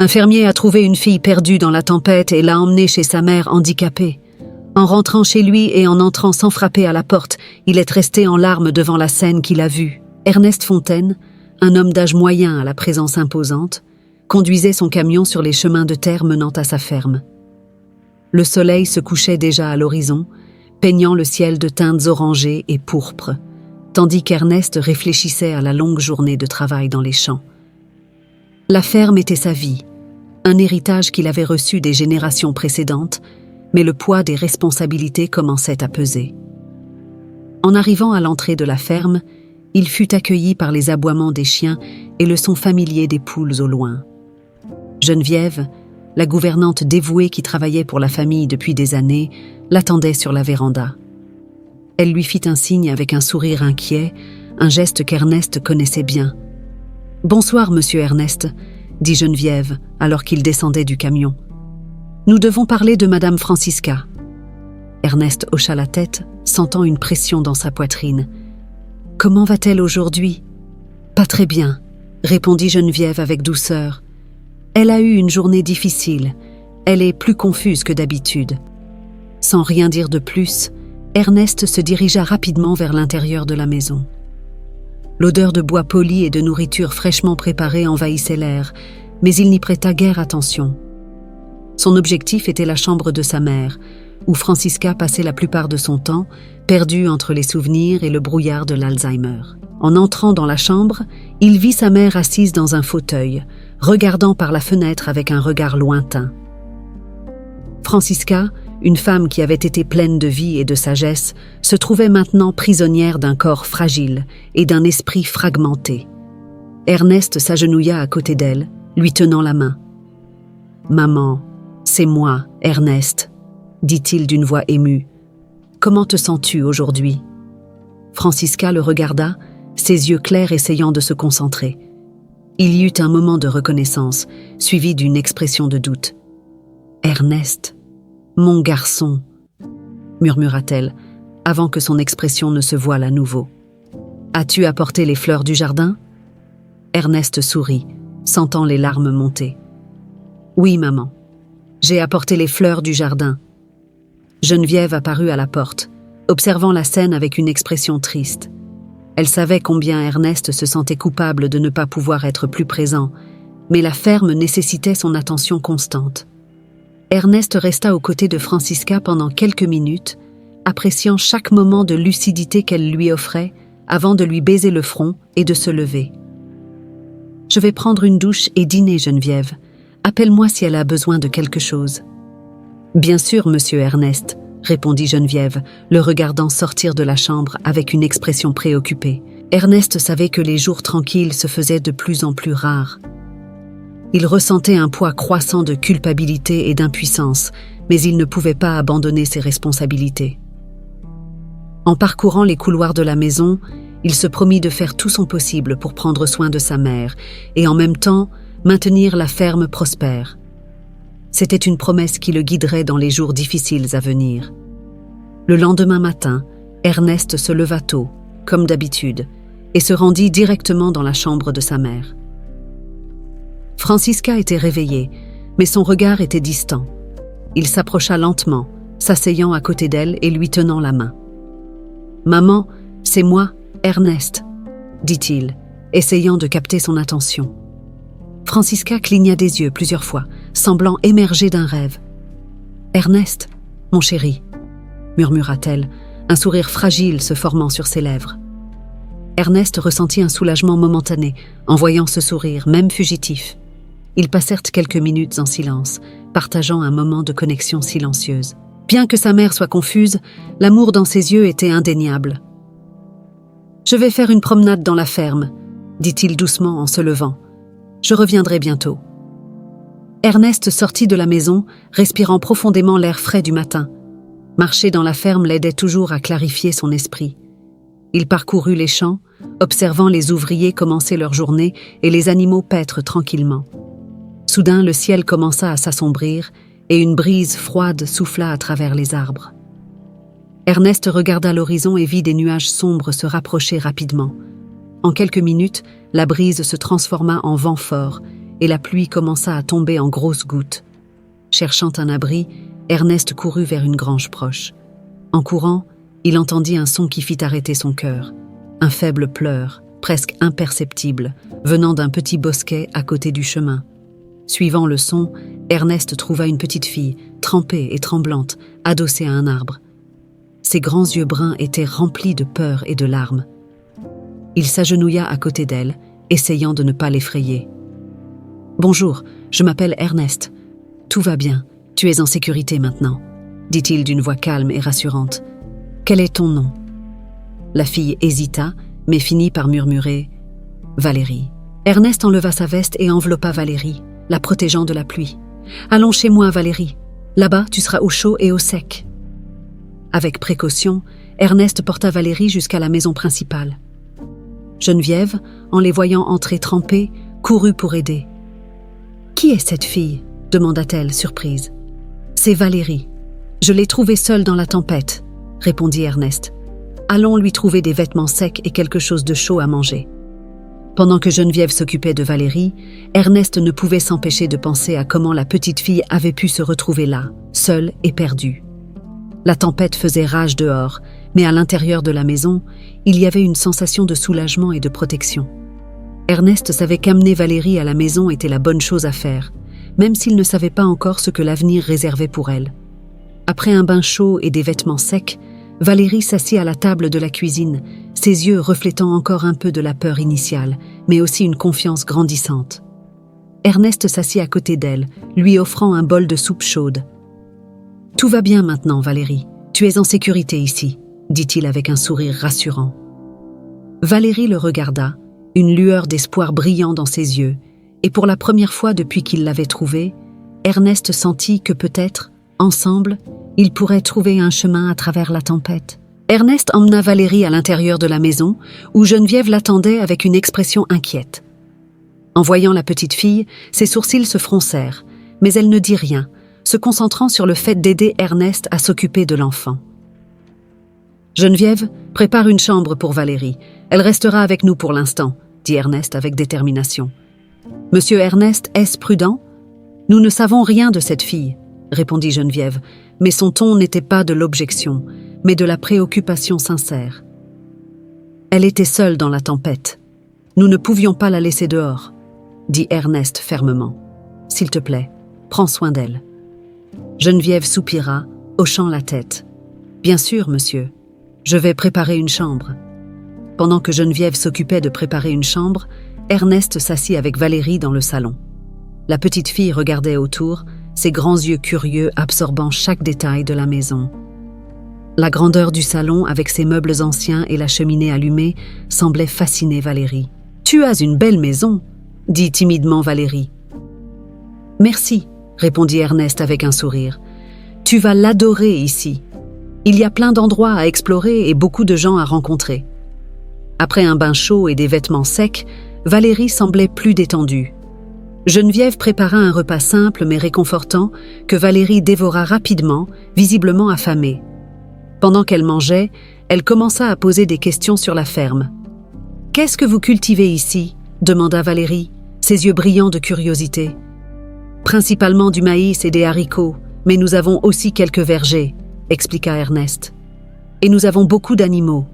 Un fermier a trouvé une fille perdue dans la tempête et l'a emmenée chez sa mère handicapée. En rentrant chez lui et en entrant sans frapper à la porte, il est resté en larmes devant la scène qu'il a vue. Ernest Fontaine, un homme d'âge moyen à la présence imposante, conduisait son camion sur les chemins de terre menant à sa ferme. Le soleil se couchait déjà à l'horizon, peignant le ciel de teintes orangées et pourpres, tandis qu'Ernest réfléchissait à la longue journée de travail dans les champs. La ferme était sa vie, un héritage qu'il avait reçu des générations précédentes, mais le poids des responsabilités commençait à peser. En arrivant à l'entrée de la ferme, il fut accueilli par les aboiements des chiens et le son familier des poules au loin. Geneviève, la gouvernante dévouée qui travaillait pour la famille depuis des années, l'attendait sur la véranda. Elle lui fit un signe avec un sourire inquiet, un geste qu'Ernest connaissait bien. « Bonsoir, monsieur Ernest », dit Geneviève alors qu'il descendait du camion. « Nous devons parler de madame Francisca. » Ernest hocha la tête, sentant une pression dans sa poitrine. « Comment va-t-elle aujourd'hui ?»« Pas très bien, » répondit Geneviève avec douceur. « Elle a eu une journée difficile. Elle est plus confuse que d'habitude. » Sans rien dire de plus, Ernest se dirigea rapidement vers l'intérieur de la maison. L'odeur de bois poli et de nourriture fraîchement préparée envahissait l'air, mais il n'y prêta guère attention. Son objectif était la chambre de sa mère, où Francisca passait la plupart de son temps, perdue entre les souvenirs et le brouillard de l'Alzheimer. En entrant dans la chambre, il vit sa mère assise dans un fauteuil, regardant par la fenêtre avec un regard lointain. Francisca, une femme qui avait été pleine de vie et de sagesse, se trouvait maintenant prisonnière d'un corps fragile et d'un esprit fragmenté. Ernest s'agenouilla à côté d'elle, lui tenant la main. « Maman, c'est moi, Ernest, » dit-il d'une voix émue. « Comment te sens-tu aujourd'hui » Francisca le regarda, ses yeux clairs essayant de se concentrer. Il y eut un moment de reconnaissance, suivi d'une expression de doute. « Ernest, mon garçon, » murmura-t-elle, avant que son expression ne se voile à nouveau. « As-tu apporté les fleurs du jardin » Ernest sourit, sentant les larmes monter. « Oui, maman. J'ai apporté les fleurs du jardin. » Geneviève apparut à la porte, observant la scène avec une expression triste. Elle savait combien Ernest se sentait coupable de ne pas pouvoir être plus présent, mais la ferme nécessitait son attention constante. Ernest resta aux côtés de Francisca pendant quelques minutes, appréciant chaque moment de lucidité qu'elle lui offrait avant de lui baiser le front et de se lever. « Je vais prendre une douche et dîner, Geneviève. Appelle-moi si elle a besoin de quelque chose. »« Bien sûr, monsieur Ernest, » répondit Geneviève, le regardant sortir de la chambre avec une expression préoccupée. Ernest savait que les jours tranquilles se faisaient de plus en plus rares. Il ressentait un poids croissant de culpabilité et d'impuissance, mais il ne pouvait pas abandonner ses responsabilités. En parcourant les couloirs de la maison, il se promit de faire tout son possible pour prendre soin de sa mère et en même temps maintenir la ferme prospère. C'était une promesse qui le guiderait dans les jours difficiles à venir. Le lendemain matin, Ernest se leva tôt, comme d'habitude, et se rendit directement dans la chambre de sa mère. Francisca était réveillée, mais son regard était distant. Il s'approcha lentement, s'asseyant à côté d'elle et lui tenant la main. « Maman, c'est moi, Ernest, » dit-il, essayant de capter son attention. Francisca cligna des yeux plusieurs fois, semblant émerger d'un rêve. « Ernest, mon chéri, » murmura-t-elle, un sourire fragile se formant sur ses lèvres. Ernest ressentit un soulagement momentané en voyant ce sourire, même fugitif. Ils passèrent quelques minutes en silence, partageant un moment de connexion silencieuse. Bien que sa mère soit confuse, l'amour dans ses yeux était indéniable. « Je vais faire une promenade dans la ferme, » dit-il doucement en se levant. « Je reviendrai bientôt. » Ernest sortit de la maison, respirant profondément l'air frais du matin. Marcher dans la ferme l'aidait toujours à clarifier son esprit. Il parcourut les champs, observant les ouvriers commencer leur journée et les animaux paître tranquillement. Soudain, le ciel commença à s'assombrir et une brise froide souffla à travers les arbres. Ernest regarda l'horizon et vit des nuages sombres se rapprocher rapidement. En quelques minutes, la brise se transforma en vent fort et la pluie commença à tomber en grosses gouttes. Cherchant un abri, Ernest courut vers une grange proche. En courant, il entendit un son qui fit arrêter son cœur. Un faible pleur, presque imperceptible, venant d'un petit bosquet à côté du chemin. Suivant le son, Ernest trouva une petite fille, trempée et tremblante, adossée à un arbre. Ses grands yeux bruns étaient remplis de peur et de larmes. Il s'agenouilla à côté d'elle, essayant de ne pas l'effrayer. « Bonjour, je m'appelle Ernest. Tout va bien, tu es en sécurité maintenant, » dit-il d'une voix calme et rassurante. « Quel est ton nom ?» La fille hésita, mais finit par murmurer « Valérie ». Ernest enleva sa veste et enveloppa Valérie, la protégeant de la pluie. « Allons chez moi, Valérie. Là-bas, tu seras au chaud et au sec. » Avec précaution, Ernest porta Valérie jusqu'à la maison principale. Geneviève, en les voyant entrer trempées, courut pour aider. « Qui est cette fille ?» demanda-t-elle, surprise. « C'est Valérie. Je l'ai trouvée seule dans la tempête, » répondit Ernest. « Allons lui trouver des vêtements secs et quelque chose de chaud à manger. » Pendant que Geneviève s'occupait de Valérie, Ernest ne pouvait s'empêcher de penser à comment la petite fille avait pu se retrouver là, seule et perdue. La tempête faisait rage dehors, mais à l'intérieur de la maison, il y avait une sensation de soulagement et de protection. Ernest savait qu'amener Valérie à la maison était la bonne chose à faire, même s'il ne savait pas encore ce que l'avenir réservait pour elle. Après un bain chaud et des vêtements secs, Valérie s'assit à la table de la cuisine, ses yeux reflétant encore un peu de la peur initiale, mais aussi une confiance grandissante. Ernest s'assit à côté d'elle, lui offrant un bol de soupe chaude. « Tout va bien maintenant, Valérie. Tu es en sécurité ici, » dit-il avec un sourire rassurant. Valérie le regarda, une lueur d'espoir brillant dans ses yeux, et pour la première fois depuis qu'il l'avait trouvée, Ernest sentit que peut-être, ensemble, ils pourraient trouver un chemin à travers la tempête. Ernest emmena Valérie à l'intérieur de la maison, où Geneviève l'attendait avec une expression inquiète. En voyant la petite fille, ses sourcils se froncèrent, mais elle ne dit rien, se concentrant sur le fait d'aider Ernest à s'occuper de l'enfant. « Geneviève, prépare une chambre pour Valérie. Elle restera avec nous pour l'instant, » dit Ernest avec détermination. « Monsieur Ernest, est-ce prudent ? Nous ne savons rien de cette fille, » répondit Geneviève, mais son ton n'était pas de l'objection, mais de la préoccupation sincère. Elle était seule dans la tempête. Nous ne pouvions pas la laisser dehors, dit Ernest fermement. S'il te plaît, prends soin d'elle. Geneviève soupira, hochant la tête. Bien sûr, monsieur. Je vais préparer une chambre. Pendant que Geneviève s'occupait de préparer une chambre, Ernest s'assit avec Valérie dans le salon. La petite fille regardait autour, ses grands yeux curieux absorbant chaque détail de la maison. La grandeur du salon, avec ses meubles anciens et la cheminée allumée, semblait fasciner Valérie. « Tu as une belle maison », dit timidement Valérie. « Merci », répondit Ernest avec un sourire. « Tu vas l'adorer ici. Il y a plein d'endroits à explorer et beaucoup de gens à rencontrer. » Après un bain chaud et des vêtements secs, Valérie semblait plus détendue. Geneviève prépara un repas simple mais réconfortant que Valérie dévora rapidement, visiblement affamée. Pendant qu'elle mangeait, elle commença à poser des questions sur la ferme. « Qu'est-ce que vous cultivez ici ?» demanda Valérie, ses yeux brillants de curiosité. « Principalement du maïs et des haricots, mais nous avons aussi quelques vergers, » expliqua Ernest. « Et nous avons beaucoup d'animaux.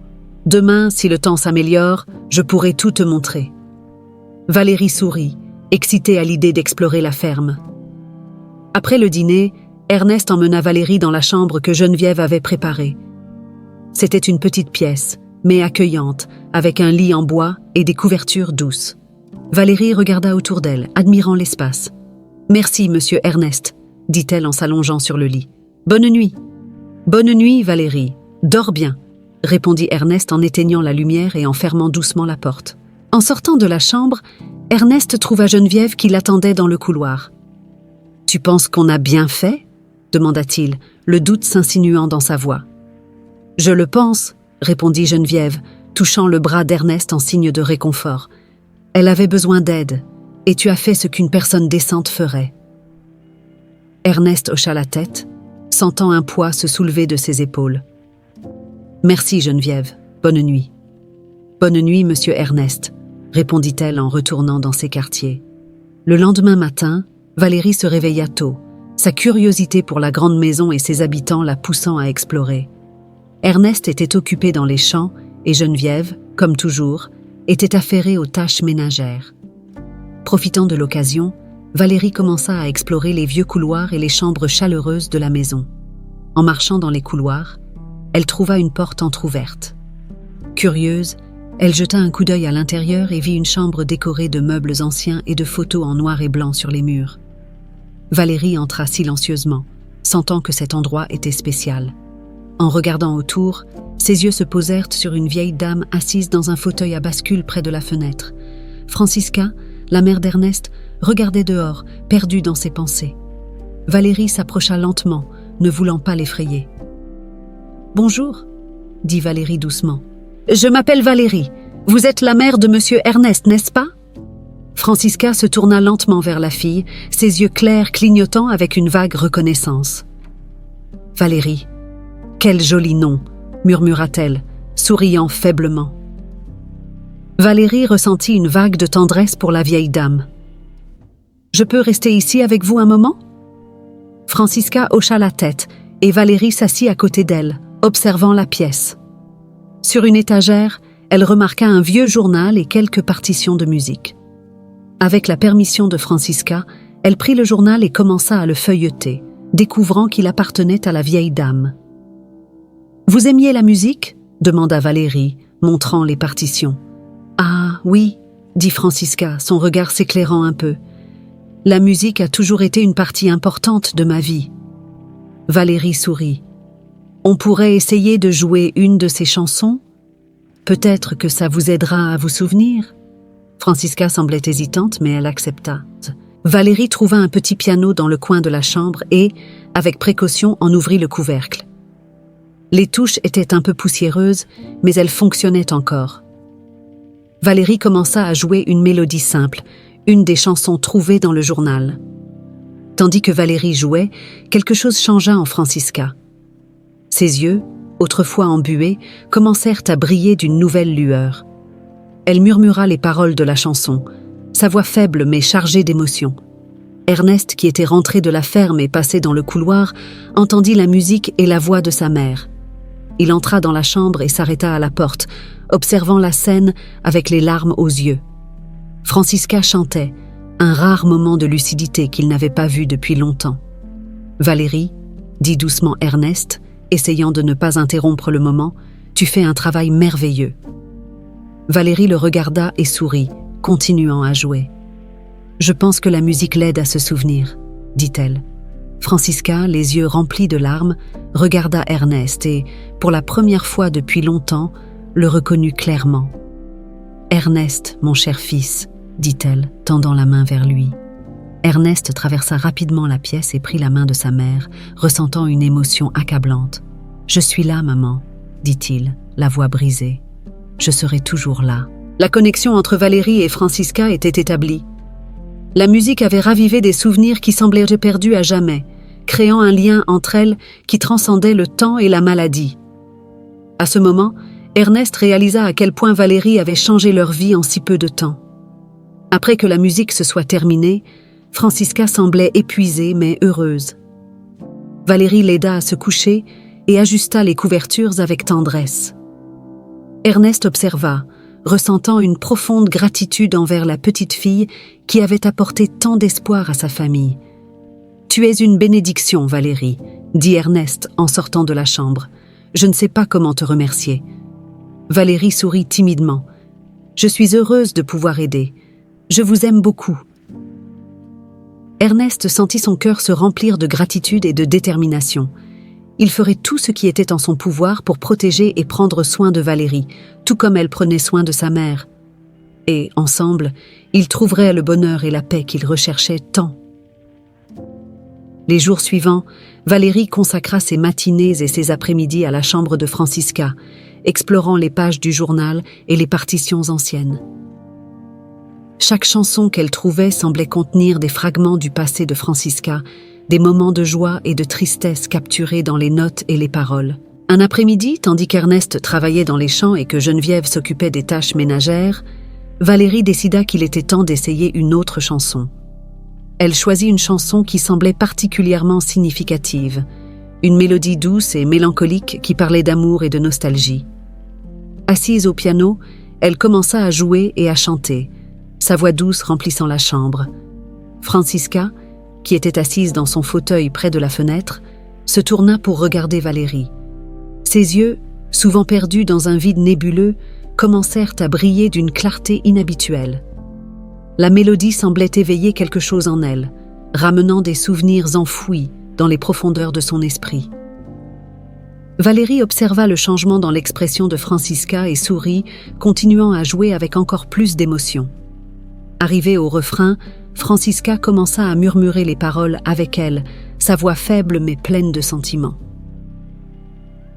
Demain, si le temps s'améliore, je pourrai tout te montrer. » Valérie sourit, excitée à l'idée d'explorer la ferme. Après le dîner, Ernest emmena Valérie dans la chambre que Geneviève avait préparée. C'était une petite pièce, mais accueillante, avec un lit en bois et des couvertures douces. Valérie regarda autour d'elle, admirant l'espace. « Merci, monsieur Ernest, » dit-elle en s'allongeant sur le lit. « Bonne nuit. »« Bonne nuit, Valérie. Dors bien, » répondit Ernest en éteignant la lumière et en fermant doucement la porte. En sortant de la chambre, Ernest trouva Geneviève qui l'attendait dans le couloir. « Tu penses qu'on a bien fait ?» demanda-t-il, le doute s'insinuant dans sa voix. « Je le pense, » répondit Geneviève, touchant le bras d'Ernest en signe de réconfort. « Elle avait besoin d'aide, et tu as fait ce qu'une personne décente ferait. » Ernest hocha la tête, sentant un poids se soulever de ses épaules. « Merci, Geneviève. Bonne nuit. »« Bonne nuit, monsieur Ernest, » répondit-elle en retournant dans ses quartiers. Le lendemain matin, Valérie se réveilla tôt, sa curiosité pour la grande maison et ses habitants la poussant à explorer. Ernest était occupé dans les champs et Geneviève, comme toujours, était affairée aux tâches ménagères. Profitant de l'occasion, Valérie commença à explorer les vieux couloirs et les chambres chaleureuses de la maison. En marchant dans les couloirs, elle trouva une porte entr'ouverte. Curieuse, elle jeta un coup d'œil à l'intérieur et vit une chambre décorée de meubles anciens et de photos en noir et blanc sur les murs. Valérie entra silencieusement, sentant que cet endroit était spécial. En regardant autour, ses yeux se posèrent sur une vieille dame assise dans un fauteuil à bascule près de la fenêtre. Francisca, la mère d'Ernest, regardait dehors, perdue dans ses pensées. Valérie s'approcha lentement, ne voulant pas l'effrayer. « Bonjour, » dit Valérie doucement. « Je m'appelle Valérie. Vous êtes la mère de monsieur Ernest, n'est-ce pas ?» Francisca se tourna lentement vers la fille, ses yeux clairs clignotant avec une vague reconnaissance. « Valérie, quel joli nom !» murmura-t-elle, souriant faiblement. Valérie ressentit une vague de tendresse pour la vieille dame. « Je peux rester ici avec vous un moment ?» Francisca hocha la tête et Valérie s'assit à côté d'elle, observant la pièce. Sur une étagère, elle remarqua un vieux journal et quelques partitions de musique. Avec la permission de Francisca, elle prit le journal et commença à le feuilleter, découvrant qu'il appartenait à la vieille dame. « Vous aimiez la musique ?» demanda Valérie, montrant les partitions. « Ah, oui, » dit Francisca, son regard s'éclairant un peu. « La musique a toujours été une partie importante de ma vie. » Valérie sourit. « On pourrait essayer de jouer une de ces chansons ? Peut-être que ça vous aidera à vous souvenir ?» Francisca semblait hésitante, mais elle accepta. Valérie trouva un petit piano dans le coin de la chambre et, avec précaution, en ouvrit le couvercle. Les touches étaient un peu poussiéreuses, mais elles fonctionnaient encore. Valérie commença à jouer une mélodie simple, une des chansons trouvées dans le journal. Tandis que Valérie jouait, quelque chose changea en Francisca. Ses yeux, autrefois embués, commencèrent à briller d'une nouvelle lueur. Elle murmura les paroles de la chanson, sa voix faible mais chargée d'émotion. Ernest, qui était rentré de la ferme et passé dans le couloir, entendit la musique et la voix de sa mère. Il entra dans la chambre et s'arrêta à la porte, observant la scène avec les larmes aux yeux. Francisca chantait, un rare moment de lucidité qu'il n'avait pas vu depuis longtemps. « Valérie, » dit doucement Ernest, essayant de ne pas interrompre le moment, « tu fais un travail merveilleux. » Valérie le regarda et sourit, continuant à jouer. « Je pense que la musique l'aide à se souvenir, » dit-elle. Francisca, les yeux remplis de larmes, regarda Ernest et, pour la première fois depuis longtemps, le reconnut clairement. « Ernest, mon cher fils, » dit-elle, tendant la main vers lui. Ernest traversa rapidement la pièce et prit la main de sa mère, ressentant une émotion accablante. « Je suis là, maman, » dit-il, la voix brisée. « Je serai toujours là. » La connexion entre Valérie et Francisca était établie. La musique avait ravivé des souvenirs qui semblaient perdus à jamais, créant un lien entre elles qui transcendait le temps et la maladie. À ce moment, Ernest réalisa à quel point Valérie avait changé leur vie en si peu de temps. Après que la musique se soit terminée, Francisca semblait épuisée mais heureuse. Valérie l'aida à se coucher et ajusta les couvertures avec tendresse. Ernest observa, ressentant une profonde gratitude envers la petite fille qui avait apporté tant d'espoir à sa famille. « Tu es une bénédiction, Valérie, » dit Ernest en sortant de la chambre. « Je ne sais pas comment te remercier. » Valérie sourit timidement. « Je suis heureuse de pouvoir aider. Je vous aime beaucoup. » Ernest sentit son cœur se remplir de gratitude et de détermination. Il ferait tout ce qui était en son pouvoir pour protéger et prendre soin de Valérie, tout comme elle prenait soin de sa mère. Et, ensemble, ils trouveraient le bonheur et la paix qu'ils recherchaient tant. Les jours suivants, Valérie consacra ses matinées et ses après-midi à la chambre de Francisca, explorant les pages du journal et les partitions anciennes. Chaque chanson qu'elle trouvait semblait contenir des fragments du passé de Francisca, des moments de joie et de tristesse capturés dans les notes et les paroles. Un après-midi, tandis qu'Ernest travaillait dans les champs et que Geneviève s'occupait des tâches ménagères, Valérie décida qu'il était temps d'essayer une autre chanson. Elle choisit une chanson qui semblait particulièrement significative, une mélodie douce et mélancolique qui parlait d'amour et de nostalgie. Assise au piano, elle commença à jouer et à chanter, sa voix douce remplissant la chambre. Franziska, qui était assise dans son fauteuil près de la fenêtre, se tourna pour regarder Valérie. Ses yeux, souvent perdus dans un vide nébuleux, commencèrent à briller d'une clarté inhabituelle. La mélodie semblait éveiller quelque chose en elle, ramenant des souvenirs enfouis dans les profondeurs de son esprit. Valérie observa le changement dans l'expression de Franziska et sourit, continuant à jouer avec encore plus d'émotion. Arrivée au refrain, Franziska commença à murmurer les paroles avec elle, sa voix faible mais pleine de sentiments.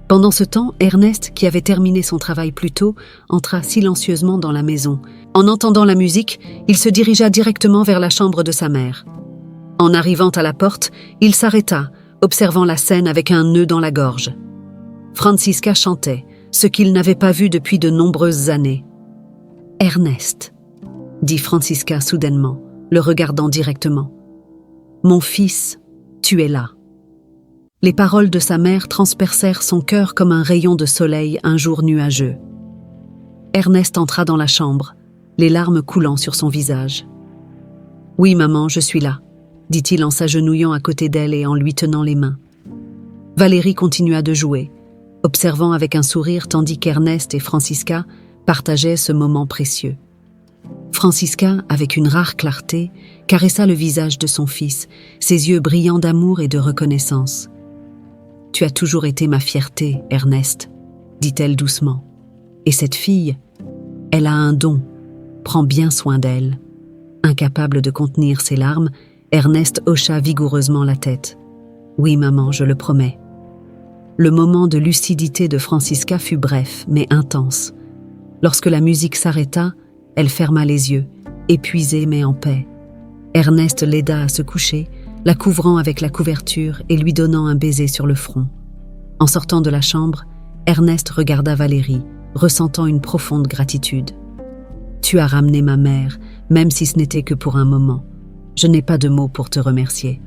Pendant ce temps, Ernest, qui avait terminé son travail plus tôt, entra silencieusement dans la maison. En entendant la musique, il se dirigea directement vers la chambre de sa mère. En arrivant à la porte, il s'arrêta, observant la scène avec un nœud dans la gorge. Franziska chantait, ce qu'il n'avait pas vu depuis de nombreuses années. « Ernest », dit Franziska soudainement, le regardant directement. « Mon fils, tu es là. » Les paroles de sa mère transpercèrent son cœur comme un rayon de soleil un jour nuageux. Ernest entra dans la chambre, les larmes coulant sur son visage. « Oui, maman, je suis là », dit-il en s'agenouillant à côté d'elle et en lui tenant les mains. Valérie continua de jouer, observant avec un sourire tandis qu'Ernest et Franziska partageaient ce moment précieux. Franziska, avec une rare clarté, caressa le visage de son fils, ses yeux brillants d'amour et de reconnaissance. « Tu as toujours été ma fierté, Ernest, » dit-elle doucement. « Et cette fille, elle a un don, prends bien soin d'elle. » Incapable de contenir ses larmes, Ernest hocha vigoureusement la tête. « Oui, maman, je le promets. » Le moment de lucidité de Franziska fut bref, mais intense. Lorsque la musique s'arrêta, elle ferma les yeux, épuisée mais en paix. Ernest l'aida à se coucher, la couvrant avec la couverture et lui donnant un baiser sur le front. En sortant de la chambre, Ernest regarda Valérie, ressentant une profonde gratitude. « Tu as ramené ma mère, même si ce n'était que pour un moment. Je n'ai pas de mots pour te remercier. »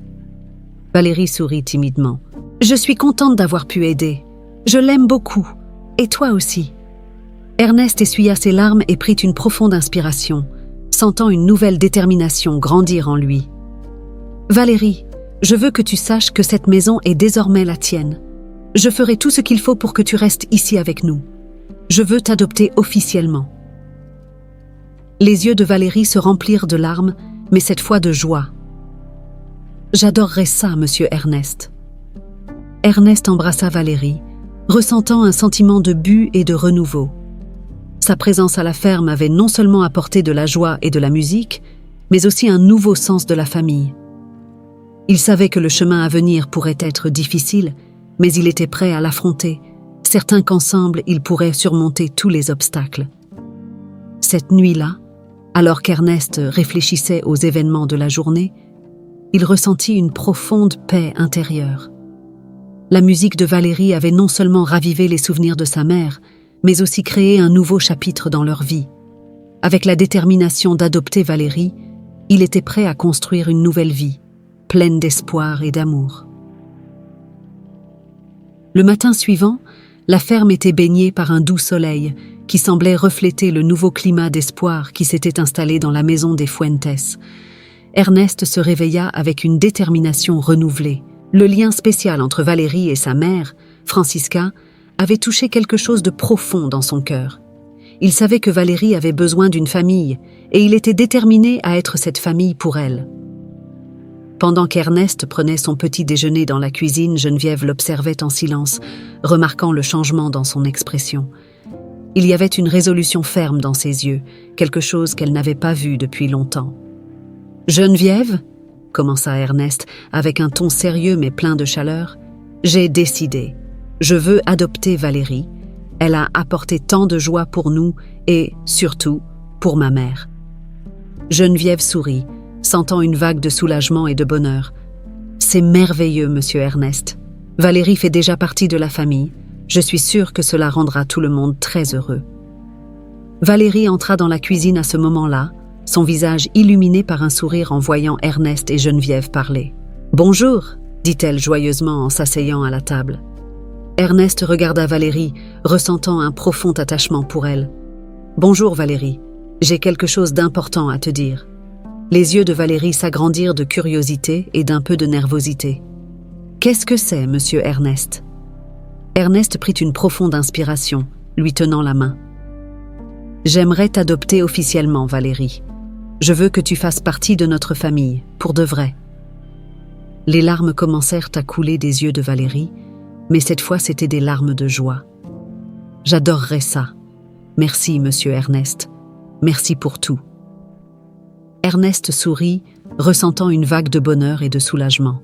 Valérie sourit timidement. « Je suis contente d'avoir pu aider. Je l'aime beaucoup. Et toi aussi. » Ernest essuya ses larmes et prit une profonde inspiration, sentant une nouvelle détermination grandir en lui. « Valérie, je veux que tu saches que cette maison est désormais la tienne. Je ferai tout ce qu'il faut pour que tu restes ici avec nous. Je veux t'adopter officiellement. » Les yeux de Valérie se remplirent de larmes, mais cette fois de joie. « J'adorerais ça, monsieur Ernest. » Ernest embrassa Valérie, ressentant un sentiment de but et de renouveau. Sa présence à la ferme avait non seulement apporté de la joie et de la musique, mais aussi un nouveau sens de la famille. Il savait que le chemin à venir pourrait être difficile, mais il était prêt à l'affronter, certain qu'ensemble ils pourraient surmonter tous les obstacles. Cette nuit-là, alors qu'Ernest réfléchissait aux événements de la journée, il ressentit une profonde paix intérieure. La musique de Valérie avait non seulement ravivé les souvenirs de sa mère, mais aussi créé un nouveau chapitre dans leur vie. Avec la détermination d'adopter Valérie, il était prêt à construire une nouvelle vie, pleine d'espoir et d'amour. Le matin suivant, la ferme était baignée par un doux soleil qui semblait refléter le nouveau climat d'espoir qui s'était installé dans la maison des Fuentes. Ernest se réveilla avec une détermination renouvelée. Le lien spécial entre Valérie et sa mère, Franziska, avait touché quelque chose de profond dans son cœur. Il savait que Valérie avait besoin d'une famille et il était déterminé à être cette famille pour elle. Pendant qu'Ernest prenait son petit déjeuner dans la cuisine, Geneviève l'observait en silence, remarquant le changement dans son expression. Il y avait une résolution ferme dans ses yeux, quelque chose qu'elle n'avait pas vu depuis longtemps. « Geneviève ?» commença Ernest, avec un ton sérieux mais plein de chaleur. « J'ai décidé. Je veux adopter Valérie. Elle a apporté tant de joie pour nous et, surtout, pour ma mère. » Geneviève sourit, sentant une vague de soulagement et de bonheur. « C'est merveilleux, monsieur Ernest. Valérie fait déjà partie de la famille. Je suis sûre que cela rendra tout le monde très heureux. » Valérie entra dans la cuisine à ce moment-là, son visage illuminé par un sourire en voyant Ernest et Geneviève parler. « Bonjour », dit-elle joyeusement en s'asseyant à la table. Ernest regarda Valérie, ressentant un profond attachement pour elle. « Bonjour Valérie, j'ai quelque chose d'important à te dire. » Les yeux de Valérie s'agrandirent de curiosité et d'un peu de nervosité. « Qu'est-ce que c'est, monsieur Ernest ?» Ernest prit une profonde inspiration, lui tenant la main. « J'aimerais t'adopter officiellement, Valérie. Je veux que tu fasses partie de notre famille, pour de vrai. » Les larmes commencèrent à couler des yeux de Valérie, mais cette fois c'étaient des larmes de joie. « J'adorerais ça. Merci, monsieur Ernest. Merci pour tout. » Ernest sourit, ressentant une vague de bonheur et de soulagement.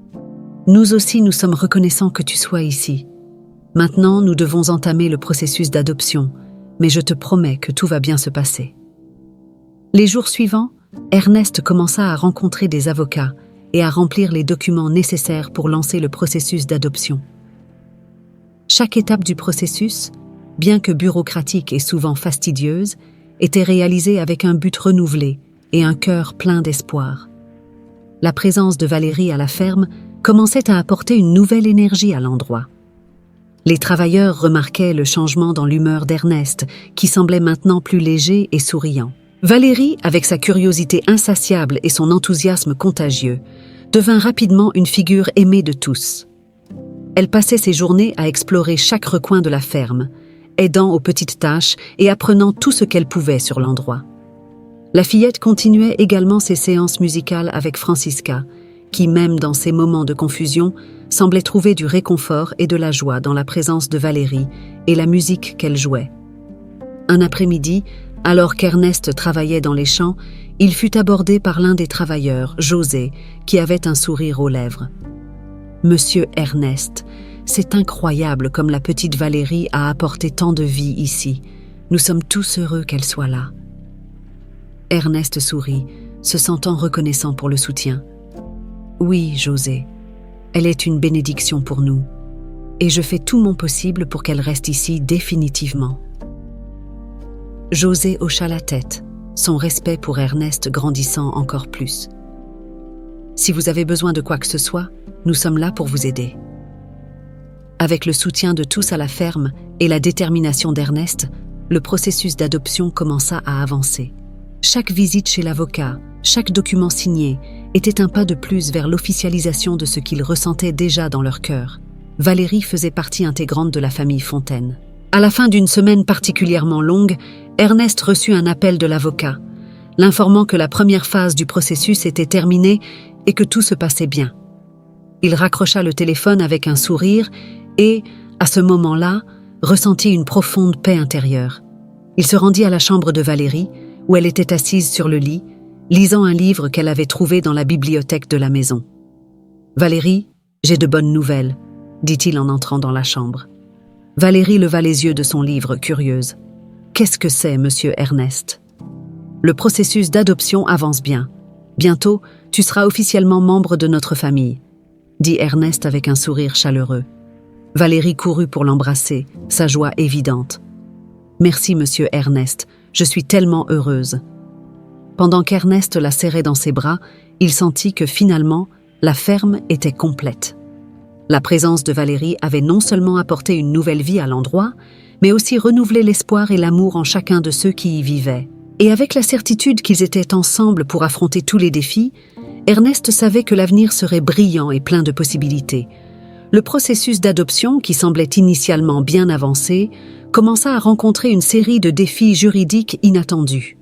« Nous aussi, nous sommes reconnaissants que tu sois ici. Maintenant, nous devons entamer le processus d'adoption, mais je te promets que tout va bien se passer. » Les jours suivants, Ernest commença à rencontrer des avocats et à remplir les documents nécessaires pour lancer le processus d'adoption. Chaque étape du processus, bien que bureaucratique et souvent fastidieuse, était réalisée avec un but renouvelé et un cœur plein d'espoir. La présence de Valérie à la ferme commençait à apporter une nouvelle énergie à l'endroit. Les travailleurs remarquaient le changement dans l'humeur d'Ernest, qui semblait maintenant plus léger et souriant. Valérie, avec sa curiosité insatiable et son enthousiasme contagieux, devint rapidement une figure aimée de tous. Elle passait ses journées à explorer chaque recoin de la ferme, aidant aux petites tâches et apprenant tout ce qu'elle pouvait sur l'endroit. La fillette continuait également ses séances musicales avec Francisca, qui, même dans ses moments de confusion, semblait trouver du réconfort et de la joie dans la présence de Valérie et la musique qu'elle jouait. Un après-midi, alors qu'Ernest travaillait dans les champs, il fut abordé par l'un des travailleurs, José, qui avait un sourire aux lèvres. « Monsieur Ernest, c'est incroyable comme la petite Valérie a apporté tant de vie ici. Nous sommes tous heureux qu'elle soit là. » Ernest sourit, se sentant reconnaissant pour le soutien. « Oui, José, elle est une bénédiction pour nous, et je fais tout mon possible pour qu'elle reste ici définitivement. » José hocha la tête, son respect pour Ernest grandissant encore plus. « Si vous avez besoin de quoi que ce soit, nous sommes là pour vous aider. » Avec le soutien de tous à la ferme et la détermination d'Ernest, le processus d'adoption commença à avancer. Chaque visite chez l'avocat, chaque document signé, était un pas de plus vers l'officialisation de ce qu'ils ressentaient déjà dans leur cœur. Valérie faisait partie intégrante de la famille Fontaine. À la fin d'une semaine particulièrement longue, Ernest reçut un appel de l'avocat, l'informant que la première phase du processus était terminée et que tout se passait bien. Il raccrocha le téléphone avec un sourire et, à ce moment-là, ressentit une profonde paix intérieure. Il se rendit à la chambre de Valérie, où elle était assise sur le lit, lisant un livre qu'elle avait trouvé dans la bibliothèque de la maison. « Valérie, j'ai de bonnes nouvelles », dit-il en entrant dans la chambre. Valérie leva les yeux de son livre, curieuse. « Qu'est-ce que c'est, monsieur Ernest ?»« Le processus d'adoption avance bien. Bientôt, tu seras officiellement membre de notre famille, » dit Ernest avec un sourire chaleureux. Valérie courut pour l'embrasser, sa joie évidente. « Merci, monsieur Ernest, je suis tellement heureuse. » Pendant qu'Ernest la serrait dans ses bras, il sentit que finalement, la ferme était complète. La présence de Valérie avait non seulement apporté une nouvelle vie à l'endroit, mais aussi renouvelé l'espoir et l'amour en chacun de ceux qui y vivaient. Et avec la certitude qu'ils étaient ensemble pour affronter tous les défis, Ernest savait que l'avenir serait brillant et plein de possibilités. Le processus d'adoption, qui semblait initialement bien avancé, commença à rencontrer une série de défis juridiques inattendus.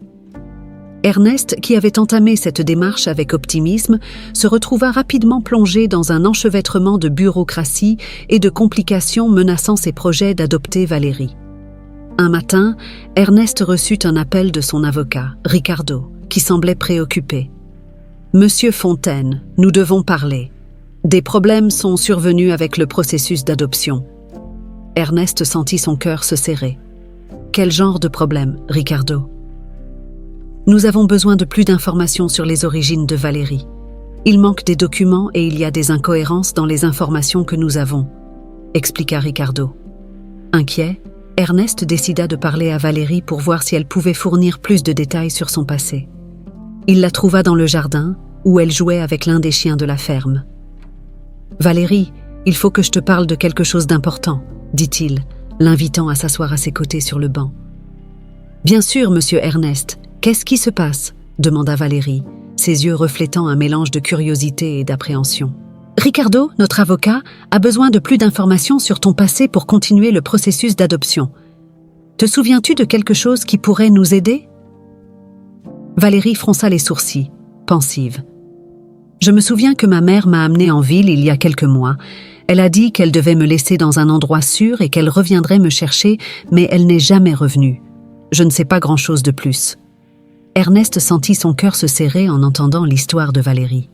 Ernest, qui avait entamé cette démarche avec optimisme, se retrouva rapidement plongé dans un enchevêtrement de bureaucratie et de complications menaçant ses projets d'adopter Valérie. Un matin, Ernest reçut un appel de son avocat, Ricardo, qui semblait préoccupé. « Monsieur Fontaine, nous devons parler. Des problèmes sont survenus avec le processus d'adoption. » Ernest sentit son cœur se serrer. « Quel genre de problème, Ricardo ?» « Nous avons besoin de plus d'informations sur les origines de Valérie. Il manque des documents et il y a des incohérences dans les informations que nous avons, » expliqua Ricardo. Inquiet, Ernest décida de parler à Valérie pour voir si elle pouvait fournir plus de détails sur son passé. Il la trouva dans le jardin, où elle jouait avec l'un des chiens de la ferme. « Valérie, il faut que je te parle de quelque chose d'important, » dit-il, l'invitant à s'asseoir à ses côtés sur le banc. « Bien sûr, monsieur Ernest, qu'est-ce qui se passe ?» demanda Valérie, ses yeux reflétant un mélange de curiosité et d'appréhension. « Ricardo, notre avocat, a besoin de plus d'informations sur ton passé pour continuer le processus d'adoption. Te souviens-tu de quelque chose qui pourrait nous aider ?» Valérie fronça les sourcils, pensive. « Je me souviens que ma mère m'a amenée en ville il y a quelques mois. Elle a dit qu'elle devait me laisser dans un endroit sûr et qu'elle reviendrait me chercher, mais elle n'est jamais revenue. Je ne sais pas grand-chose de plus. » Ernest sentit son cœur se serrer en entendant l'histoire de Valérie.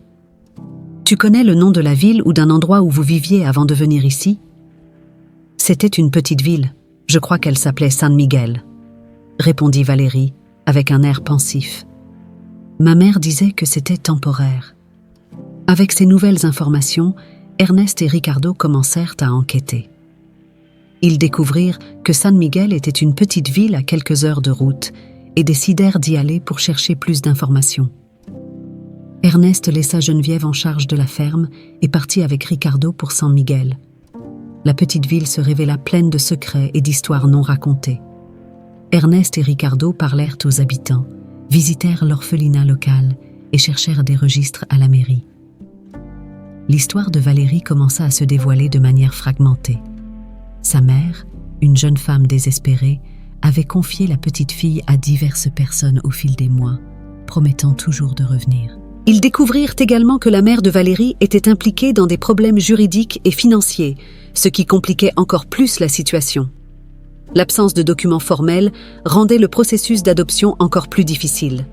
« Tu connais le nom de la ville ou d'un endroit où vous viviez avant de venir ici ?» « C'était une petite ville. Je crois qu'elle s'appelait San Miguel, » répondit Valérie avec un air pensif. « Ma mère disait que c'était temporaire. » Avec ces nouvelles informations, Ernest et Ricardo commencèrent à enquêter. Ils découvrirent que San Miguel était une petite ville à quelques heures de route et décidèrent d'y aller pour chercher plus d'informations. Ernest laissa Geneviève en charge de la ferme et partit avec Ricardo pour San Miguel. La petite ville se révéla pleine de secrets et d'histoires non racontées. Ernest et Ricardo parlèrent aux habitants, visitèrent l'orphelinat local et cherchèrent des registres à la mairie. L'histoire de Valérie commença à se dévoiler de manière fragmentée. Sa mère, une jeune femme désespérée, avait confié la petite fille à diverses personnes au fil des mois, promettant toujours de revenir. Ils découvrirent également que la mère de Valérie était impliquée dans des problèmes juridiques et financiers, ce qui compliquait encore plus la situation. L'absence de documents formels rendait le processus d'adoption encore plus difficile.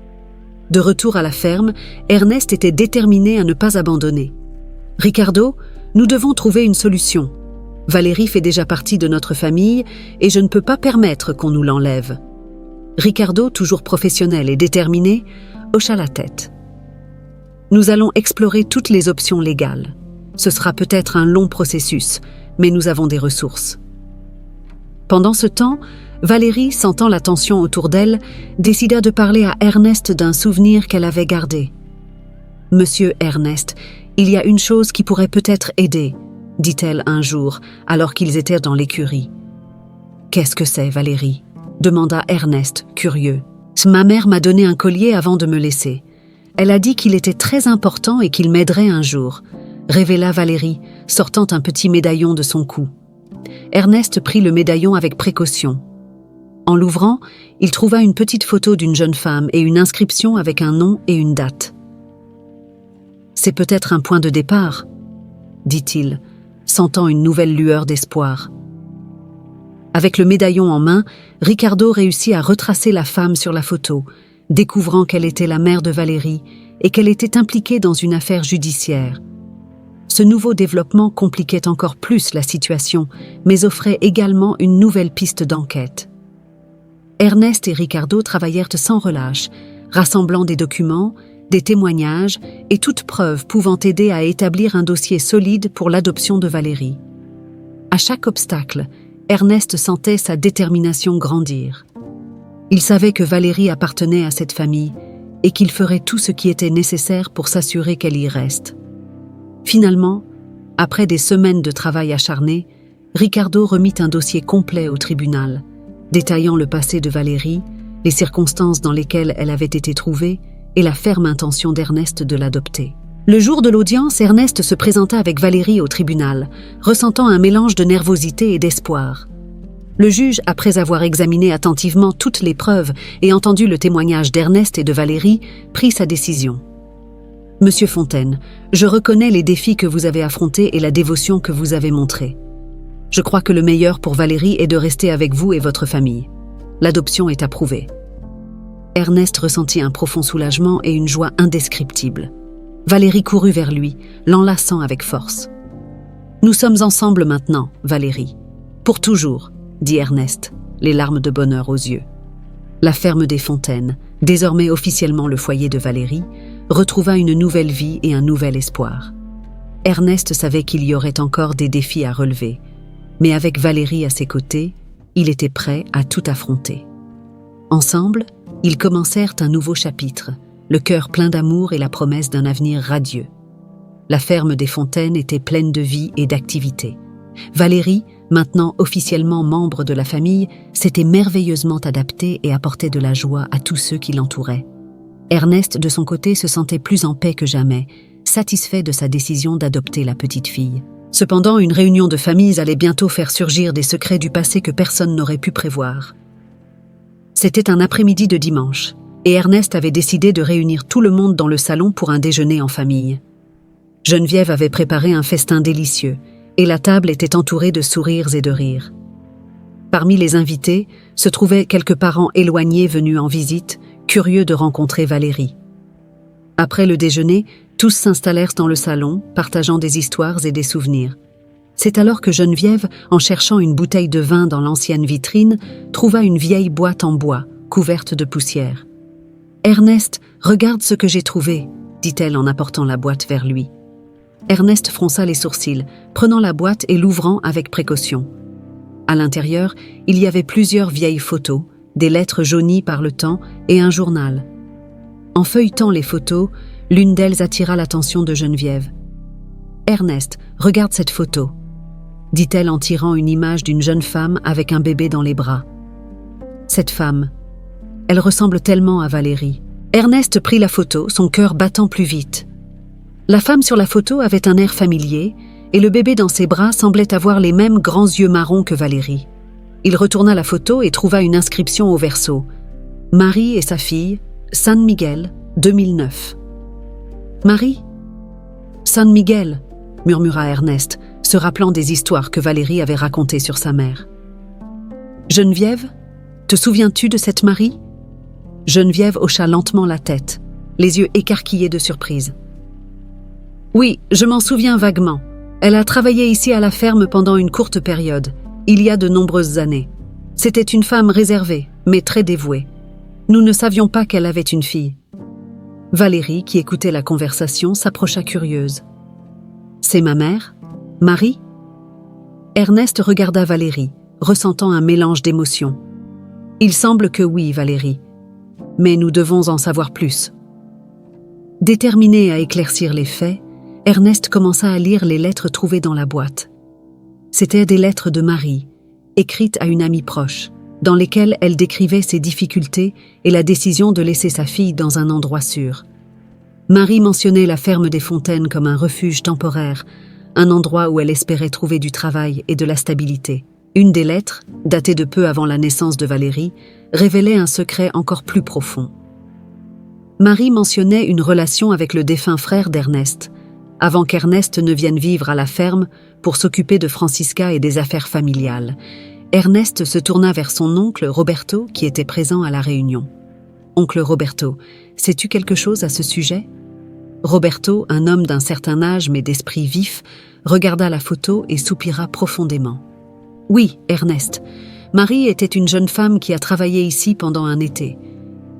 De retour à la ferme, Ernest était déterminé à ne pas abandonner. « Ricardo, nous devons trouver une solution. Valérie fait déjà partie de notre famille et je ne peux pas permettre qu'on nous l'enlève. » Ricardo, toujours professionnel et déterminé, hocha la tête. « Nous allons explorer toutes les options légales. Ce sera peut-être un long processus, mais nous avons des ressources. » Pendant ce temps, Valérie, sentant la tension autour d'elle, décida de parler à Ernest d'un souvenir qu'elle avait gardé. « Monsieur Ernest, il y a une chose qui pourrait peut-être aider, » dit-elle un jour, alors qu'ils étaient dans l'écurie. « Qu'est-ce que c'est, Valérie ?» demanda Ernest, curieux. « Ma mère m'a donné un collier avant de me laisser. Elle a dit qu'il était très important et qu'il m'aiderait un jour, » révéla Valérie, sortant un petit médaillon de son cou. Ernest prit le médaillon avec précaution. En l'ouvrant, il trouva une petite photo d'une jeune femme et une inscription avec un nom et une date. « C'est peut-être un point de départ, » dit-il, sentant une nouvelle lueur d'espoir. Avec le médaillon en main, Ricardo réussit à retracer la femme sur la photo, découvrant qu'elle était la mère de Valérie et qu'elle était impliquée dans une affaire judiciaire. Ce nouveau développement compliquait encore plus la situation, mais offrait également une nouvelle piste d'enquête. Ernest et Ricardo travaillèrent sans relâche, rassemblant des documents, des témoignages et toute preuve pouvant aider à établir un dossier solide pour l'adoption de Valérie. À chaque obstacle, Ernest sentait sa détermination grandir. Il savait que Valérie appartenait à cette famille et qu'il ferait tout ce qui était nécessaire pour s'assurer qu'elle y reste. Finalement, après des semaines de travail acharné, Ricardo remit un dossier complet au tribunal, détaillant le passé de Valérie, les circonstances dans lesquelles elle avait été trouvée et la ferme intention d'Ernest de l'adopter. Le jour de l'audience, Ernest se présenta avec Valérie au tribunal, ressentant un mélange de nervosité et d'espoir. Le juge, après avoir examiné attentivement toutes les preuves et entendu le témoignage d'Ernest et de Valérie, prit sa décision. « Monsieur Fontaine, je reconnais les défis que vous avez affrontés et la dévotion que vous avez montrée. Je crois que le meilleur pour Valérie est de rester avec vous et votre famille. L'adoption est approuvée. » Ernest ressentit un profond soulagement et une joie indescriptible. Valérie courut vers lui, l'enlaçant avec force. « Nous sommes ensemble maintenant, Valérie. Pour toujours, » dit Ernest, les larmes de bonheur aux yeux. La ferme des Fontaines, désormais officiellement le foyer de Valérie, retrouva une nouvelle vie et un nouvel espoir. Ernest savait qu'il y aurait encore des défis à relever, mais avec Valérie à ses côtés, il était prêt à tout affronter. Ensemble, ils commencèrent un nouveau chapitre, le cœur plein d'amour et la promesse d'un avenir radieux. La ferme des Fontaines était pleine de vie et d'activité. Valérie, maintenant officiellement membre de la famille, s'était merveilleusement adaptée et apportait de la joie à tous ceux qui l'entouraient. Ernest, de son côté, se sentait plus en paix que jamais, satisfait de sa décision d'adopter la petite fille. Cependant, une réunion de familles allait bientôt faire surgir des secrets du passé que personne n'aurait pu prévoir. C'était un après-midi de dimanche, et Ernest avait décidé de réunir tout le monde dans le salon pour un déjeuner en famille. Geneviève avait préparé un festin délicieux, et la table était entourée de sourires et de rires. Parmi les invités se trouvaient quelques parents éloignés venus en visite, curieux de rencontrer Valérie. Après le déjeuner, tous s'installèrent dans le salon, partageant des histoires et des souvenirs. C'est alors que Geneviève, en cherchant une bouteille de vin dans l'ancienne vitrine, trouva une vieille boîte en bois, couverte de poussière. « Ernest, regarde ce que j'ai trouvé », dit-elle en apportant la boîte vers lui. Ernest fronça les sourcils, prenant la boîte et l'ouvrant avec précaution. À l'intérieur, il y avait plusieurs vieilles photos, des lettres jaunies par le temps et un journal. En feuilletant les photos, l'une d'elles attira l'attention de Geneviève. « Ernest, regarde cette photo », dit-elle en tirant une image d'une jeune femme avec un bébé dans les bras. Cette femme, elle ressemble tellement à Valérie. Ernest prit la photo, son cœur battant plus vite. La femme sur la photo avait un air familier et le bébé dans ses bras semblait avoir les mêmes grands yeux marrons que Valérie. Il retourna la photo et trouva une inscription au verso. « Marie et sa fille, San Miguel, 2009. » « Marie ? San Miguel » murmura Ernest, se rappelant des histoires que Valérie avait racontées sur sa mère. « Geneviève, te souviens-tu de cette Marie ?» Geneviève hocha lentement la tête, les yeux écarquillés de surprise. « Oui, je m'en souviens vaguement. Elle a travaillé ici à la ferme pendant une courte période, il y a de nombreuses années. C'était une femme réservée, mais très dévouée. Nous ne savions pas qu'elle avait une fille. » Valérie, qui écoutait la conversation, s'approcha curieuse. « C'est ma mère, Marie ?» Ernest regarda Valérie, ressentant un mélange d'émotions. « Il semble que oui, Valérie. Mais nous devons en savoir plus. » Déterminé à éclaircir les faits, Ernest commença à lire les lettres trouvées dans la boîte. C'étaient des lettres de Marie, écrites à une amie proche, dans lesquelles elle décrivait ses difficultés et la décision de laisser sa fille dans un endroit sûr. Marie mentionnait la ferme des Fontaines comme un refuge temporaire, un endroit où elle espérait trouver du travail et de la stabilité. Une des lettres, datée de peu avant la naissance de Valérie, révélait un secret encore plus profond. Marie mentionnait une relation avec le défunt frère d'Ernest, avant qu'Ernest ne vienne vivre à la ferme pour s'occuper de Francisca et des affaires familiales. Ernest se tourna vers son oncle Roberto qui était présent à la réunion. « Oncle Roberto, sais-tu quelque chose à ce sujet ?» Roberto, un homme d'un certain âge mais d'esprit vif, regarda la photo et soupira profondément. « Oui, Ernest. Marie était une jeune femme qui a travaillé ici pendant un été.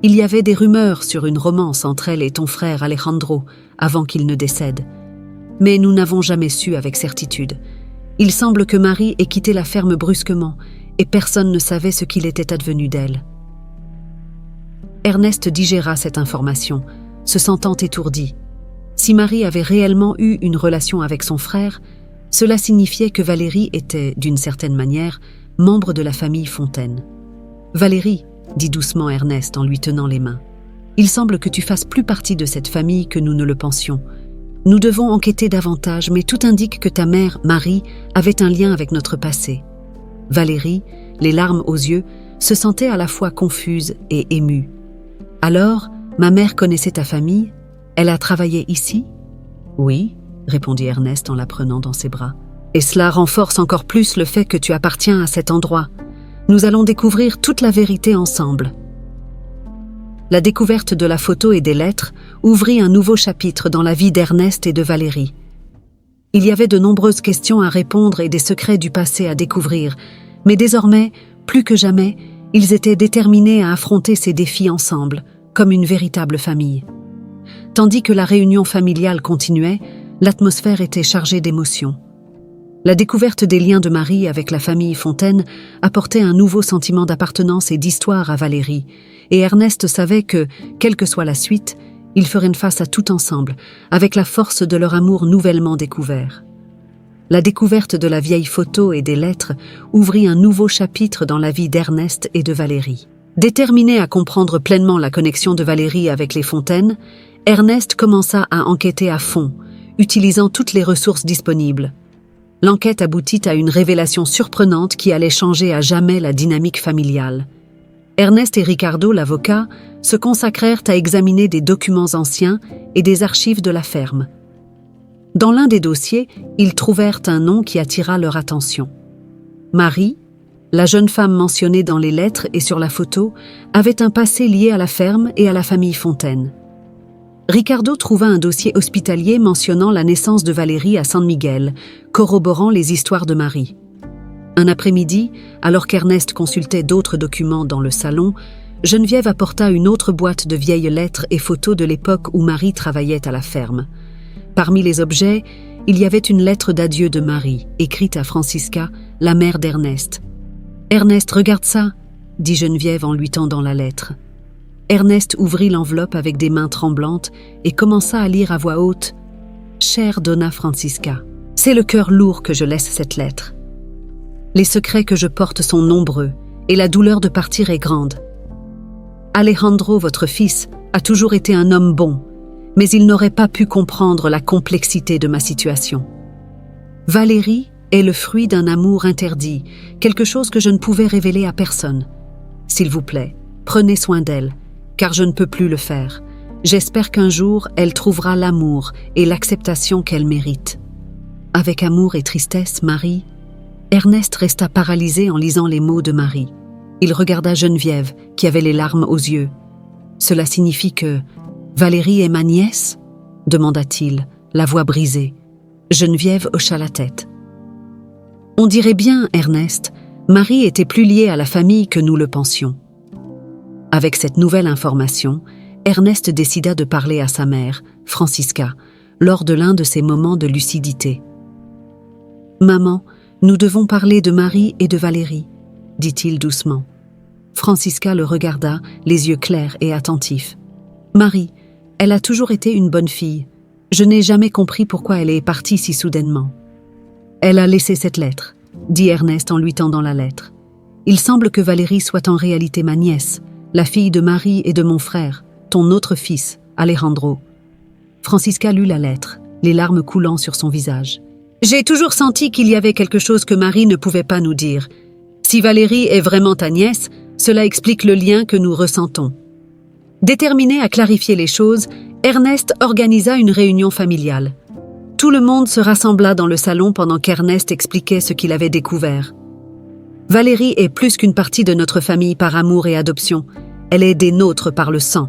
Il y avait des rumeurs sur une romance entre elle et ton frère Alejandro avant qu'il ne décède. Mais nous n'avons jamais su avec certitude. Il semble que Marie ait quitté la ferme brusquement et personne ne savait ce qu'il était advenu d'elle. » Ernest digéra cette information, se sentant étourdi. Si Marie avait réellement eu une relation avec son frère, cela signifiait que Valérie était, d'une certaine manière, membre de la famille Fontaine. « Valérie, » dit doucement Ernest en lui tenant les mains, « il semble que tu fasses plus partie de cette famille que nous ne le pensions. Nous devons enquêter davantage, mais tout indique que ta mère, Marie, avait un lien avec notre passé. » Valérie, les larmes aux yeux, se sentait à la fois confuse et émue. « Alors, ma mère connaissait ta famille ? Elle a travaillé ici ?»« Oui, » répondit Ernest en la prenant dans ses bras. « Et cela renforce encore plus le fait que tu appartiens à cet endroit. Nous allons découvrir toute la vérité ensemble. » La découverte de la photo et des lettres ouvrit un nouveau chapitre dans la vie d'Ernest et de Valérie. Il y avait de nombreuses questions à répondre et des secrets du passé à découvrir, mais désormais, plus que jamais, ils étaient déterminés à affronter ces défis ensemble, comme une véritable famille. Tandis que la réunion familiale continuait, l'atmosphère était chargée d'émotions. La découverte des liens de Marie avec la famille Fontaine apportait un nouveau sentiment d'appartenance et d'histoire à Valérie, et Ernest savait que, quelle que soit la suite, Ils feraient face à tout ensemble, avec la force de leur amour nouvellement découvert. La découverte de la vieille photo et des lettres ouvrit un nouveau chapitre dans la vie d'Ernest et de Valérie. Déterminé à comprendre pleinement la connexion de Valérie avec les Fontaine, Ernest commença à enquêter à fond, utilisant toutes les ressources disponibles. L'enquête aboutit à une révélation surprenante qui allait changer à jamais la dynamique familiale. Ernest et Ricardo, l'avocat, se consacrèrent à examiner des documents anciens et des archives de la ferme. Dans l'un des dossiers, ils trouvèrent un nom qui attira leur attention. Marie, la jeune femme mentionnée dans les lettres et sur la photo, avait un passé lié à la ferme et à la famille Fontaine. Ricardo trouva un dossier hospitalier mentionnant la naissance de Valérie à San Miguel, corroborant les histoires de Marie. Un après-midi, alors qu'Ernest consultait d'autres documents dans le salon, Geneviève apporta une autre boîte de vieilles lettres et photos de l'époque où Marie travaillait à la ferme. Parmi les objets, il y avait une lettre d'adieu de Marie, écrite à Francisca, la mère d'Ernest. « Ernest, regarde ça !» dit Geneviève en lui tendant la lettre. Ernest ouvrit l'enveloppe avec des mains tremblantes et commença à lire à voix haute « Chère Donna Francisca, c'est le cœur lourd que je laisse cette lettre. Les secrets que je porte sont nombreux et la douleur de partir est grande. Alejandro, votre fils, a toujours été un homme bon, mais il n'aurait pas pu comprendre la complexité de ma situation. Valérie est le fruit d'un amour interdit, quelque chose que je ne pouvais révéler à personne. S'il vous plaît, prenez soin d'elle, car je ne peux plus le faire. J'espère qu'un jour, elle trouvera l'amour et l'acceptation qu'elle mérite. » Avec amour et tristesse, Marie... Ernest resta paralysé en lisant les mots de Marie. Il regarda Geneviève, qui avait les larmes aux yeux. « Cela signifie que Valérie est ma nièce ?» demanda-t-il, la voix brisée. Geneviève hocha la tête. « On dirait bien, Ernest, Marie était plus liée à la famille que nous le pensions. » Avec cette nouvelle information, Ernest décida de parler à sa mère, Francisca, lors de l'un de ses moments de lucidité. « Maman, nous devons parler de Marie et de Valérie, » dit-il doucement. Francisca le regarda, les yeux clairs et attentifs. « Marie, elle a toujours été une bonne fille. Je n'ai jamais compris pourquoi elle est partie si soudainement. »« Elle a laissé cette lettre, » dit Ernest en lui tendant la lettre. « Il semble que Valérie soit en réalité ma nièce, la fille de Marie et de mon frère, ton autre fils, Alejandro. » Francisca lut la lettre, les larmes coulant sur son visage. « J'ai toujours senti qu'il y avait quelque chose que Marie ne pouvait pas nous dire. Si Valérie est vraiment ta nièce, cela explique le lien que nous ressentons. » Déterminé à clarifier les choses, Ernest organisa une réunion familiale. Tout le monde se rassembla dans le salon pendant qu'Ernest expliquait ce qu'il avait découvert. « Valérie est plus qu'une partie de notre famille par amour et adoption. Elle est des nôtres par le sang.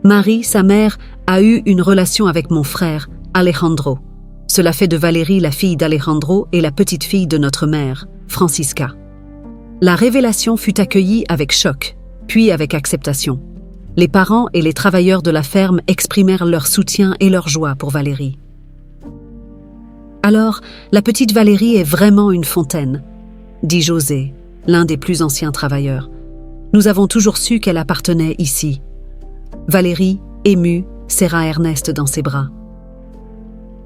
Marie, sa mère, a eu une relation avec mon frère, Alejandro. Cela fait de Valérie la fille d'Alejandro et la petite-fille de notre mère, Francisca. » La révélation fut accueillie avec choc, puis avec acceptation. Les parents et les travailleurs de la ferme exprimèrent leur soutien et leur joie pour Valérie. « Alors, la petite Valérie est vraiment une Fontaine, » dit José, l'un des plus anciens travailleurs. « Nous avons toujours su qu'elle appartenait ici. » Valérie, émue, serra Ernest dans ses bras.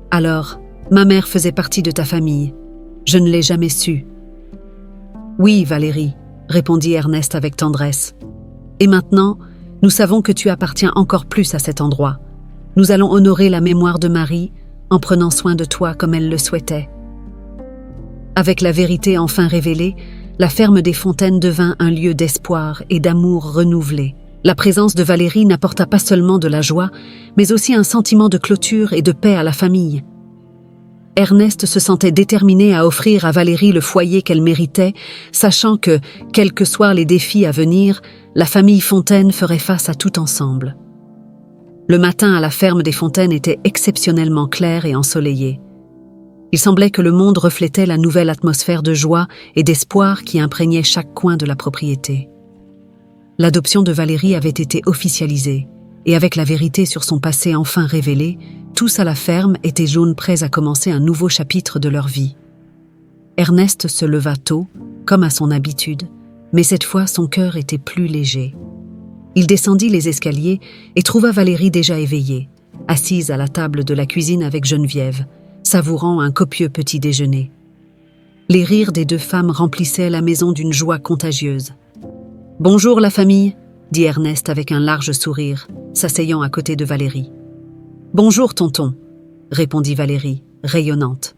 « Alors, ma mère faisait partie de ta famille. Je ne l'ai jamais su. »« Oui, Valérie, » répondit Ernest avec tendresse. « Et maintenant, nous savons que tu appartiens encore plus à cet endroit. Nous allons honorer la mémoire de Marie en prenant soin de toi comme elle le souhaitait. » Avec la vérité enfin révélée, la ferme des Fontaines devint un lieu d'espoir et d'amour renouvelé. La présence de Valérie n'apporta pas seulement de la joie, mais aussi un sentiment de clôture et de paix à la famille. Ernest se sentait déterminé à offrir à Valérie le foyer qu'elle méritait, sachant que, quels que soient les défis à venir, la famille Fontaine ferait face à tout ensemble. Le matin à la ferme des Fontaines était exceptionnellement clair et ensoleillé. Il semblait que le monde reflétait la nouvelle atmosphère de joie et d'espoir qui imprégnait chaque coin de la propriété. L'adoption de Valérie avait été officialisée, et avec la vérité sur son passé enfin révélée, tous à la ferme étaient jaunes prêts à commencer un nouveau chapitre de leur vie. Ernest se leva tôt, comme à son habitude, mais cette fois son cœur était plus léger. Il descendit les escaliers et trouva Valérie déjà éveillée, assise à la table de la cuisine avec Geneviève, savourant un copieux petit déjeuner. Les rires des deux femmes remplissaient la maison d'une joie contagieuse. « Bonjour la famille !» dit Ernest avec un large sourire, s'asseyant à côté de Valérie. « Bonjour tonton !» répondit Valérie, rayonnante.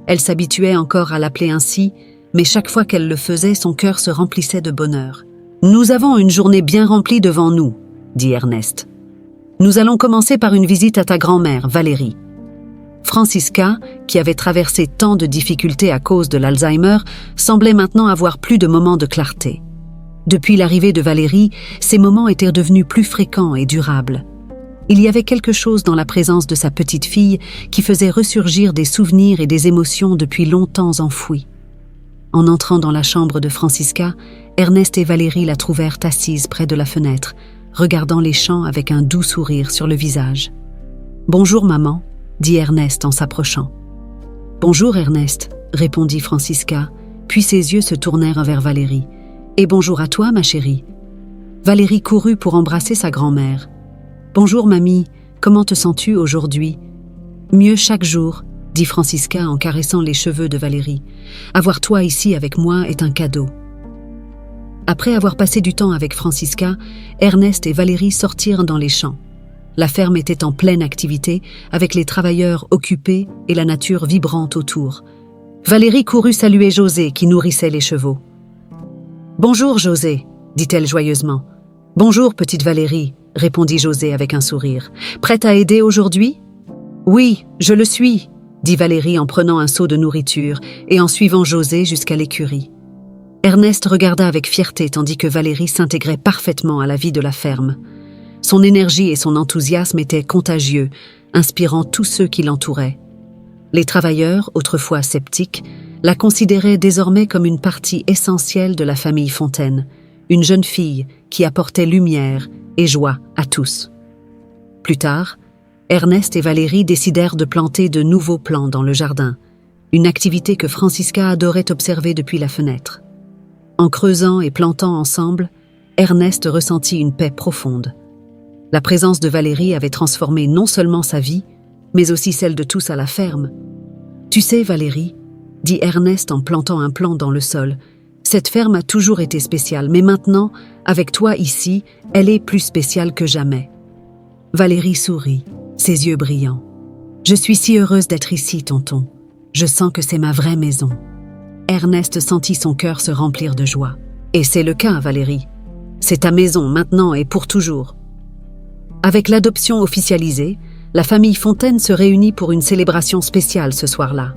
Elle s'habituait encore à l'appeler ainsi, mais chaque fois qu'elle le faisait, son cœur se remplissait de bonheur. « Nous avons une journée bien remplie devant nous, » dit Ernest. « Nous allons commencer par une visite à ta grand-mère, Valérie. » Francisca, qui avait traversé tant de difficultés à cause de l'Alzheimer, semblait maintenant avoir plus de moments de clarté. Depuis l'arrivée de Valérie, ces moments étaient devenus plus fréquents et durables. Il y avait quelque chose dans la présence de sa petite fille qui faisait ressurgir des souvenirs et des émotions depuis longtemps enfouis. En entrant dans la chambre de Francisca, Ernest et Valérie la trouvèrent assise près de la fenêtre, regardant les champs avec un doux sourire sur le visage. « Bonjour maman », dit Ernest en s'approchant. « Bonjour Ernest », répondit Francisca, puis ses yeux se tournèrent vers Valérie. « Et bonjour à toi ma chérie. » Valérie courut pour embrasser sa grand-mère. « Bonjour mamie, comment te sens-tu aujourd'hui ?»« Mieux chaque jour », dit Francisca en caressant les cheveux de Valérie. « Avoir toi ici avec moi est un cadeau. » Après avoir passé du temps avec Francisca, Ernest et Valérie sortirent dans les champs. La ferme était en pleine activité, avec les travailleurs occupés et la nature vibrante autour. Valérie courut saluer José, qui nourrissait les chevaux. « Bonjour José », dit-elle joyeusement. « Bonjour petite Valérie », répondit José avec un sourire. « Prête à aider aujourd'hui ?»« Oui, je le suis », dit Valérie en prenant un seau de nourriture et en suivant José jusqu'à l'écurie. Ernest regarda avec fierté tandis que Valérie s'intégrait parfaitement à la vie de la ferme. Son énergie et son enthousiasme étaient contagieux, inspirant tous ceux qui l'entouraient. Les travailleurs, autrefois sceptiques, la considéraient désormais comme une partie essentielle de la famille Fontaine, une jeune fille qui apportait lumière et joie à tous. Plus tard, Ernest et Valérie décidèrent de planter de nouveaux plants dans le jardin, une activité que Francisca adorait observer depuis la fenêtre. En creusant et plantant ensemble, Ernest ressentit une paix profonde. La présence de Valérie avait transformé non seulement sa vie, mais aussi celle de tous à la ferme. « Tu sais, Valérie, » dit Ernest en plantant un plant dans le sol, « cette ferme a toujours été spéciale, mais maintenant, avec toi ici, elle est plus spéciale que jamais. » Valérie sourit, ses yeux brillants. « Je suis si heureuse d'être ici, tonton. Je sens que c'est ma vraie maison. » Ernest sentit son cœur se remplir de joie. « Et c'est le cas, Valérie. C'est ta maison maintenant et pour toujours. » Avec l'adoption officialisée, la famille Fontaine se réunit pour une célébration spéciale ce soir-là.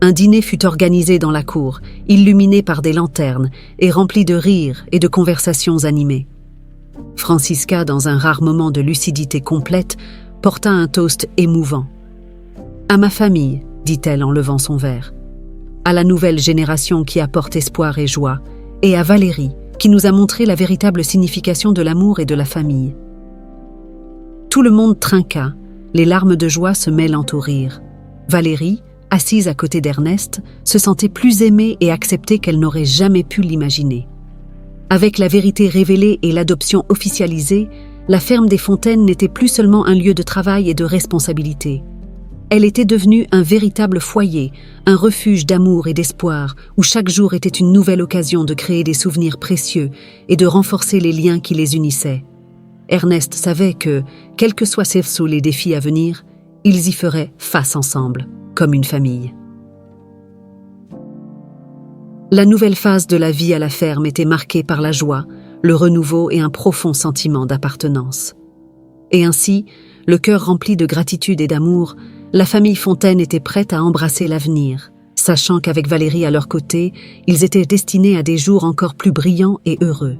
Un dîner fut organisé dans la cour, illuminé par des lanternes et rempli de rires et de conversations animées. Francisca, dans un rare moment de lucidité complète, porta un toast émouvant. « À ma famille », dit-elle en levant son verre, « à la nouvelle génération qui apporte espoir et joie, et à Valérie, qui nous a montré la véritable signification de l'amour et de la famille. » Tout le monde trinqua, les larmes de joie se mêlant aux rires. Valérie, assise à côté d'Ernest, se sentait plus aimée et acceptée qu'elle n'aurait jamais pu l'imaginer. Avec la vérité révélée et l'adoption officialisée, la ferme des Fontaines n'était plus seulement un lieu de travail et de responsabilité. Elle était devenue un véritable foyer, un refuge d'amour et d'espoir, où chaque jour était une nouvelle occasion de créer des souvenirs précieux et de renforcer les liens qui les unissaient. Ernest savait que, quels que soient les défis à venir, ils y feraient face ensemble, comme une famille. La nouvelle phase de la vie à la ferme était marquée par la joie, le renouveau et un profond sentiment d'appartenance. Et ainsi, le cœur rempli de gratitude et d'amour, la famille Fontaine était prête à embrasser l'avenir, sachant qu'avec Valérie à leur côté, ils étaient destinés à des jours encore plus brillants et heureux.